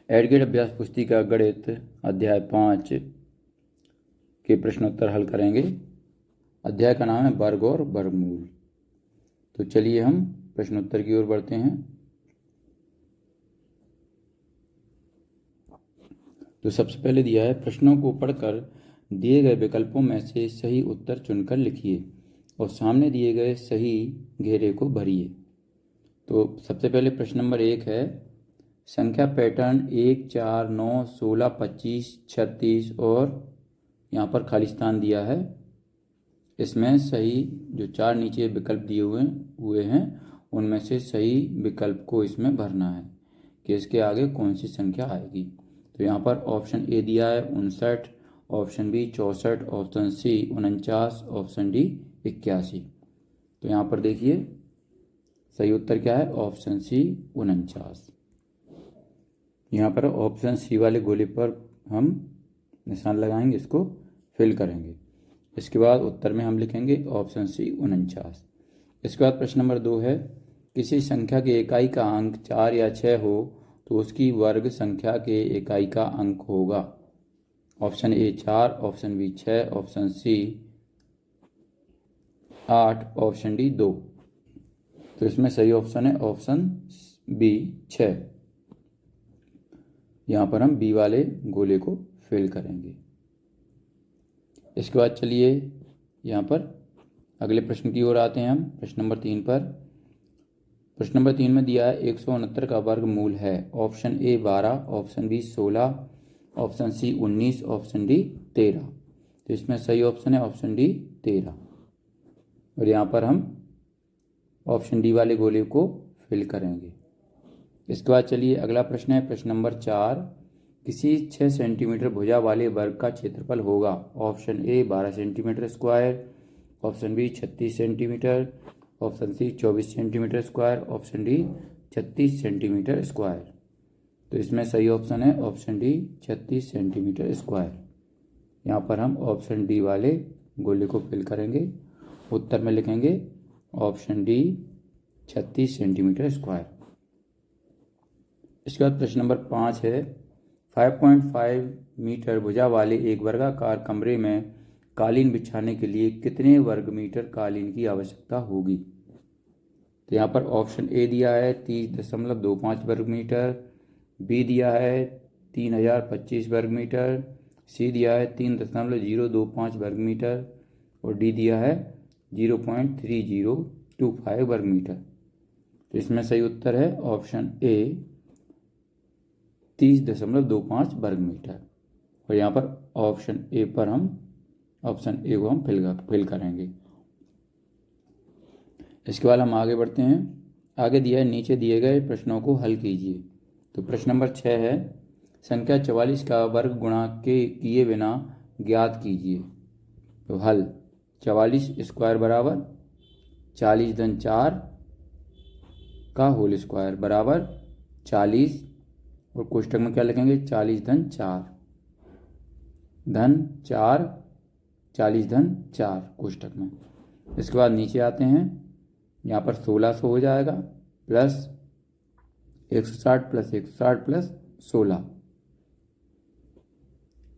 एडगेट अभ्यास पुस्तिका गणित अध्याय 5 के प्रश्नोत्तर हल करेंगे। अध्याय का नाम है वर्ग और वर्गमूल। तो चलिए हम प्रश्नोत्तर की ओर बढ़ते हैं। तो सबसे पहले दिया है, प्रश्नों को पढ़कर दिए गए विकल्पों में से सही उत्तर चुनकर लिखिए और सामने दिए गए सही घेरे को भरिए। तो सबसे पहले प्रश्न नंबर 1 है, संख्या पैटर्न 1, 4, 9, 16, 25, 36 और यहाँ पर खाली स्थान दिया है। इसमें सही जो 4 नीचे विकल्प दिए हुए हैं उनमें से सही विकल्प को इसमें भरना है कि इसके आगे कौन सी संख्या आएगी। तो यहाँ पर ऑप्शन ए दिया है 59, option B 64, option C 49, option D 81। तो यहाँ पर देखिए सही उत्तर क्या है, ऑप्शन सी 49। यहाँ पर ऑप्शन सी वाले गोले पर हम निशान लगाएंगे, इसको फिल करेंगे। इसके बाद उत्तर में हम लिखेंगे ऑप्शन सी 49। इसके बाद प्रश्न नंबर 2 है, किसी संख्या के इकाई का अंक 4 या 6 हो तो उसकी वर्ग संख्या के इकाई का अंक होगा। Option A 4, option B 6, option C 8, option D 2। तो इसमें सही ऑप्शन है ऑप्शन बी 6। यहाँ पर हम बी वाले गोले को फिल करेंगे। इसके बाद चलिए यहाँ पर अगले प्रश्न की ओर आते हैं हम। प्रश्न नंबर 3 पर, प्रश्न नंबर 3 में दिया है 169 का वर्गमूल है। Option A 12, option B 16, option C 19, option D 13। तो इसमें सही ऑप्शन है ऑप्शन डी 13 और यहाँ पर हम ऑप्शन डी वाले गोले को फिल करेंगे। इसके बाद चलिए अगला प्रश्न है, प्रश्न नंबर 4, किसी 6 सेंटीमीटर भुजा वाले वर्ग का क्षेत्रफल होगा। Option A 12 centimetre square, option B 36 centimetre, option C 24 centimetre square, option D 36 centimetre square. तो इसमें सही ऑप्शन है ऑप्शन डी 36 सेंटीमीटर स्क्वायर। यहाँ पर हम ऑप्शन डी वाले गोले को फिल करेंगे। उत्तर में लिखेंगे ऑप्शन डी 36 सेंटीमीटर स्क्वायर। इसके बाद प्रश्न नंबर 5 है, 5.5 मीटर भुजा वाले एक वर्गाकार कमरे में कालीन बिछाने के लिए कितने वर्ग मीटर कालीन की आवश्यकता होगी। तो यहाँ पर ऑप्शन ए दिया है 30.25 वर्ग मीटर, बी दिया है 3025 वर्ग मीटर, सी दिया है 3.025 वर्ग मीटर और डी दिया है 0.3025 वर्ग मीटर। तो इसमें सही उत्तर है ऑप्शन ए 30.25 वर्ग मीटर और यहाँ पर ऑप्शन ए पर हम ऑप्शन ए को हम फिल करेंगे। इसके बाद हम आगे बढ़ते हैं। आगे दिया है, नीचे दिए गए प्रश्नों को हल कीजिए। तो प्रश्न नंबर 6 है, संख्या 44 का वर्ग गुणा किए बिना ज्ञात कीजिए। तो हल 44 स्क्वायर बराबर 40 धन 4 का होल स्क्वायर बराबर 40 और कोष्टक में क्या लिखेंगे 40 धन 4 धन 4 40 धन 4 कोष्टक में। इसके बाद नीचे आते हैं, यहाँ पर 1600 हो जाएगा प्लस 160 प्लस 160 प्लस 16।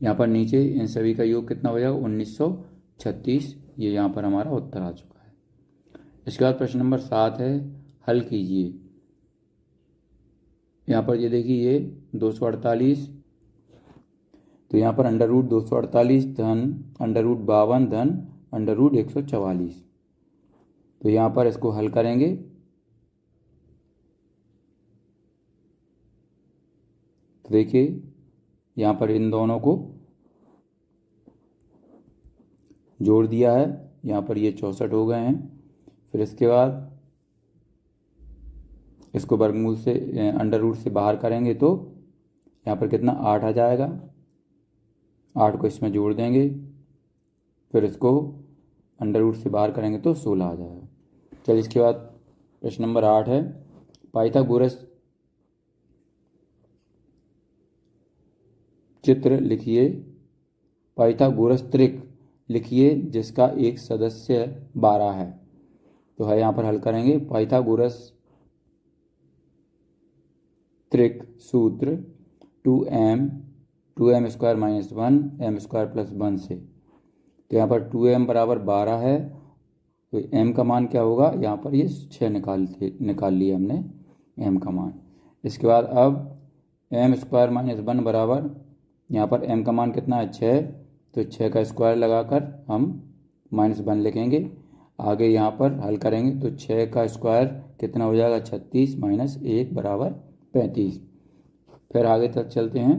यहाँ पर नीचे इन सभी का योग कितना हो जाएगा 1936। ये यहाँ पर हमारा उत्तर आ चुका है। इसके बाद प्रश्न नंबर 7 है, हल कीजिए। यहाँ पर ये देखिए ये 248, तो यहाँ पर अंडर रूट 248 धन अंडर रूट 52 धन अंडर रूट 144। तो यहाँ पर इसको हल करेंगे। तो देखिए यहाँ पर इन दोनों को जोड़ दिया है, यहाँ पर ये 64 हो गए हैं। फिर इसके बाद इसको वर्गमूल से अंडर रूट से बाहर करेंगे तो यहाँ पर कितना 8 आ जाएगा। 8 को इसमें जोड़ देंगे, फिर इसको अंडर रूट से बाहर करेंगे तो 16 आ जाएगा। चलिए इसके बाद प्रश्न नंबर 8 है, पाइथागोरस चित्र लिखिए, पाइथागोरस त्रिक लिखिए जिसका एक सदस्य 12 है। तो है यहाँ पर हल करेंगे, पाइथागोरस त्रिक सूत्र 2m square minus 1 m square plus 1 से। तो यहाँ पर 2m बराबर 12 है, तो m का मान क्या होगा, यहाँ पर ये 6 निकाल लिया हमने m का मान। इसके बाद अब m स्क्वायर माइनस 1 बराबर, यहाँ पर m का मान कितना है 6, तो 6 का स्क्वायर लगाकर हम -1 लिखेंगे। आगे यहाँ पर हल करेंगे तो 6 का स्क्वायर कितना हो जाएगा 36 माइनस 1 बराबर 35। फिर आगे तक चलते हैं।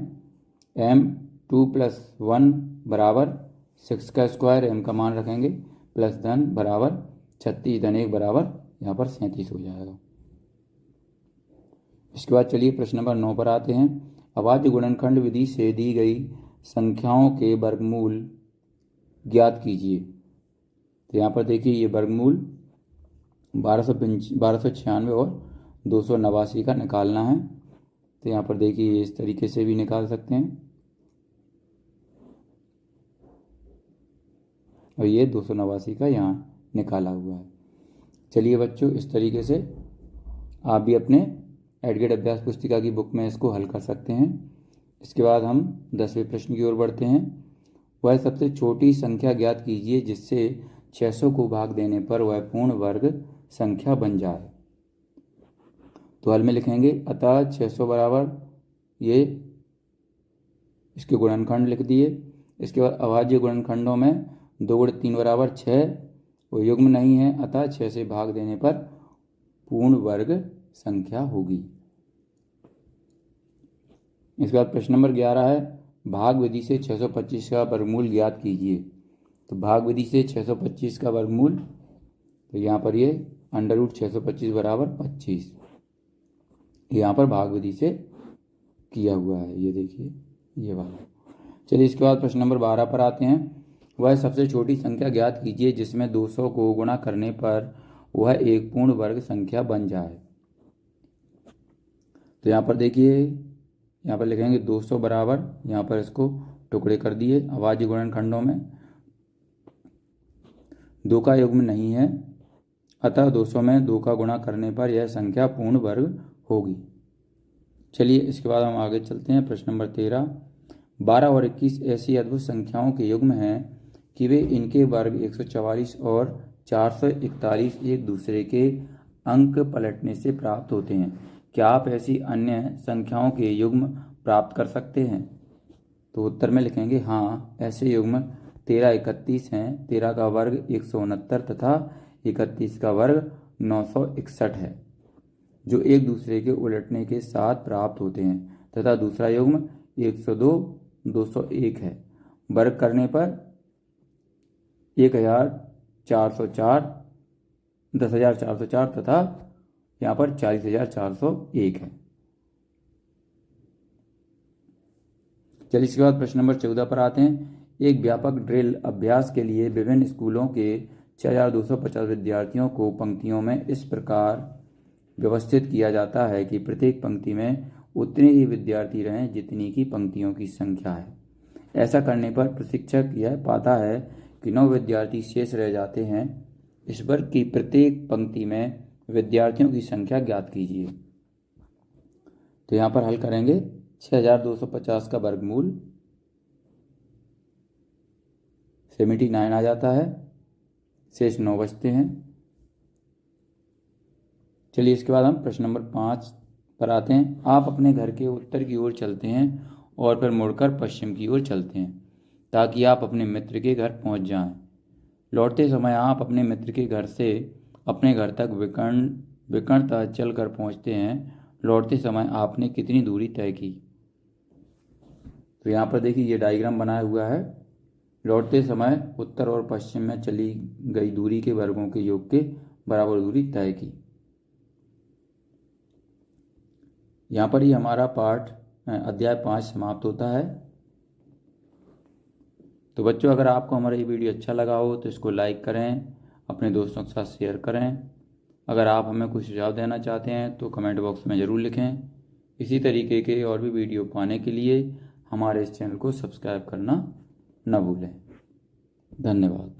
m 2 + 1 बराबर 6 का स्क्वायर m का मान रखेंगे प्लस धन बराबर 36 धन 1 बराबर यहाँ पर 37 हो जाएगा। इसके बाद चलिए प्रश्न नंबर 9 पर आते हैं। अभाज्य गुणनखंड विधि से दी गई संख्याओं के वर्गमूल ज्ञात कीजिए। तो यहाँ पर देखिए ये वर्गमूल 1296 और 289 का निकालना है। तो यहाँ पर देखिए इस तरीके से भी निकाल सकते हैं, और ये 289 का यहाँ निकाला हुआ है। चलिए बच्चों, इस तरीके से आप भी अपने एडगेट अभ्यास पुस्तिका की बुक में इसको हल कर सकते हैं। इसके बाद हम 10वें प्रश्न की ओर बढ़ते हैं। वह सबसे छोटी संख्या ज्ञात कीजिए जिससे 600 को भाग देने पर वह पूर्ण वर्ग संख्या बन जाए। तो हल में लिखेंगे, अतः 600 बराबर ये इसके गुणनखंड लिख दिए। इसके बाद अभाज्य गुणनखंडों में 2 × 3 बराबर 6, वो युग्म नहीं है, अतः 6 से भाग देने पर पूर्ण वर्ग संख्या होगी। इसके बाद प्रश्न नंबर 11 है, भाग विधि से 625 का वर्गमूल ज्ञात कीजिए। तो भाग विधि से 625 का वर्गमूल, तो यहाँ पर ये √625 बराबर 25 यहाँ पर भाग विधि से किया हुआ है, ये देखिए ये वाला। चलिए इसके बाद प्रश्न नंबर 12 पर आते हैं। वह सबसे छोटी संख्या ज्ञात कीजिए जिसमें 200 को गुणा करने पर वह एक पूर्ण वर्ग संख्या बन जाए। तो यहाँ पर देखिए, यहाँ पर लिखेंगे 200 बराबर, यहाँ पर इसको टुकड़े कर दिए। अभाज्य गुणनखंडों में 2 का युग्म नहीं है, अतः 200 में 2 का गुणा करने पर यह संख्या पूर्ण वर्ग होगी। चलिए इसके बाद हम आगे चलते हैं। प्रश्न नंबर 13, 12 और 21 ऐसी अद्भुत संख्याओं के युग्म हैं कि वे इनके वर्ग 144 और 441 एक दूसरे के अंक पलटने से प्राप्त होते हैं। क्या आप ऐसी अन्य संख्याओं के युग्म प्राप्त कर सकते हैं? तो उत्तर में लिखेंगे हाँ, ऐसे युग्म 13 31 हैं। 13 का वर्ग 169 तथा 31 का वर्ग 961 है, जो एक दूसरे के उलटने के साथ प्राप्त होते हैं, तथा दूसरा युग्म 102 201 है। वर्ग करने पर 1404 10,404 तथा यहाँ पर 40,401 है। चलिए इसके बाद प्रश्न नंबर 14 पर आते हैं। एक व्यापक ड्रिल अभ्यास के लिए विभिन्न स्कूलों के 6,250 विद्यार्थियों को पंक्तियों में इस प्रकार व्यवस्थित किया जाता है कि प्रत्येक पंक्ति में उतने ही विद्यार्थी रहें जितनी की पंक्तियों की संख्या है। ऐसा करने पर प्रशिक्षक यह पाता है कि 9 विद्यार्थी शेष रह जाते हैं। इस वर्ग की प्रत्येक पंक्ति में विद्यार्थियों की संख्या ज्ञात कीजिए। तो यहाँ पर हल करेंगे। 6,250 का वर्गमूल 79 आ जाता है, शेष 9 बचते हैं। चलिए इसके बाद हम प्रश्न नंबर 5 पर आते हैं। आप अपने घर के उत्तर की ओर चलते हैं और फिर मुड़कर पश्चिम की ओर चलते हैं ताकि आप अपने मित्र के घर पहुंच जाएं। लौटते समय आप अपने मित्र के घर से अपने घर तक विकर्णतः चलकर पहुंचते हैं। लौटते समय आपने कितनी दूरी तय की? तो यहाँ पर देखिए ये डायग्राम बनाया हुआ है। लौटते समय उत्तर और पश्चिम में चली गई दूरी के वर्गों के योग के बराबर दूरी तय की। यहाँ पर ही हमारा पाठ अध्याय 5 समाप्त होता है। तो बच्चों, अगर आपको हमारा ये वीडियो अच्छा लगा हो तो इसको लाइक करें, अपने दोस्तों के साथ शेयर करें। अगर आप हमें कुछ सुझाव देना चाहते हैं तो कमेंट बॉक्स में ज़रूर लिखें। इसी तरीके के और भी वीडियो पाने के लिए हमारे इस चैनल को सब्सक्राइब करना न भूलें। धन्यवाद।